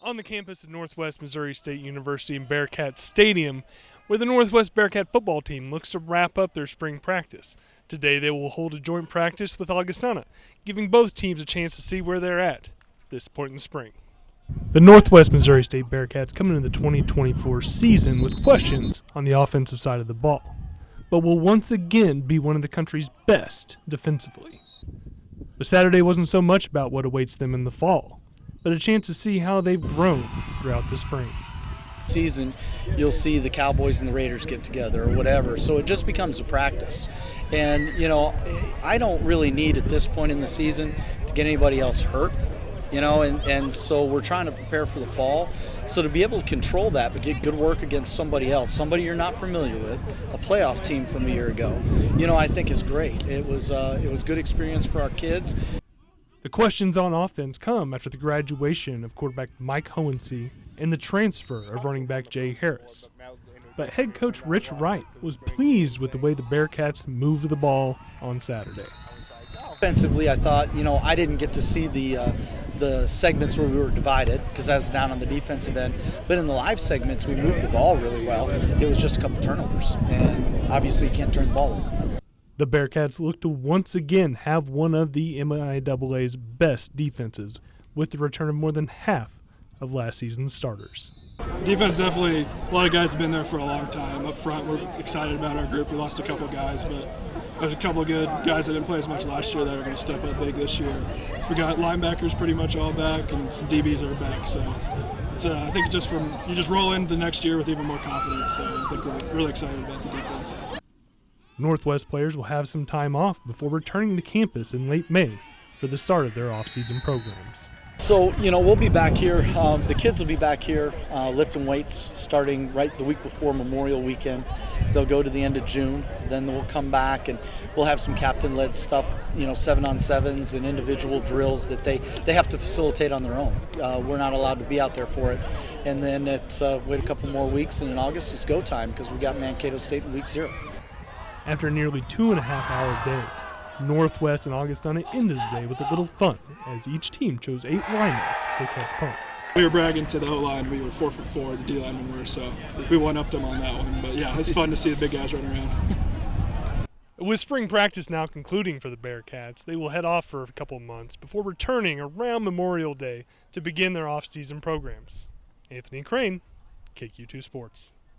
on the campus of Northwest Missouri State University in Bearcat Stadium, where the Northwest Bearcat football team looks to wrap up their spring practice. Today they will hold a joint practice with Augustana, giving both teams a chance to see where they're at this point in the spring. The Northwest Missouri State Bearcats come into the 2024 season with questions on the offensive side of the ball, but will once again be one of the country's best defensively. But Saturday wasn't so much about what awaits them in the fall, but a chance to see how they've grown throughout the spring. Season, you'll see the Cowboys and the Raiders get together or whatever, so it just becomes a practice. And I don't really need at this point in the season to get anybody else hurt, and so we're trying to prepare for the fall. So to be able to control that but get good work against somebody else, somebody you're not familiar with, a playoff team from a year ago, I think is great. It was good experience for our kids. The questions on offense come after the graduation of quarterback Mike Hohensee and the transfer of running back Jay Harris. But head coach Rich Wright was pleased with the way the Bearcats moved the ball on Saturday. Offensively, I thought, I didn't get to see the segments where we were divided because I was down on the defensive end. But in the live segments, we moved the ball really well. It was just a couple turnovers, and obviously you can't turn the ball over. The Bearcats look to once again have one of the MIAA's best defenses, with the return of more than half of last season's starters. Defense, definitely, a lot of guys have been there for a long time. Up front, we're excited about our group. We lost a couple of guys, but there's a couple of good guys that didn't play as much last year that are going to step up big this year. We got linebackers pretty much all back, and some DBs are back. So it's, I think you just roll into the next year with even more confidence. So I think we're really excited about the defense. Northwest players will have some time off before returning to campus in late May for the start of their off-season programs. So, we'll be back here. The kids will be back here lifting weights starting right the week before Memorial Weekend. They'll go to the end of June. Then we'll come back and we'll have some captain-led stuff, 7-on-7s and individual drills that they have to facilitate on their own. We're not allowed to be out there for it. And then it's wait a couple more weeks, and in August it's go time because we got Mankato State in week 0. After a nearly 2.5-hour day, Northwest and Augustana ended the day with a little fun as each team chose 8 linemen to catch punts. We were bragging to the O-line. We were 4 for 4, the D linemen were, so we one-upped them on that one. But yeah, it's fun to see the big guys running around. With spring practice now concluding for the Bearcats, they will head off for a couple of months before returning around Memorial Day to begin their off-season programs. Anthony Crane, KQ2 Sports.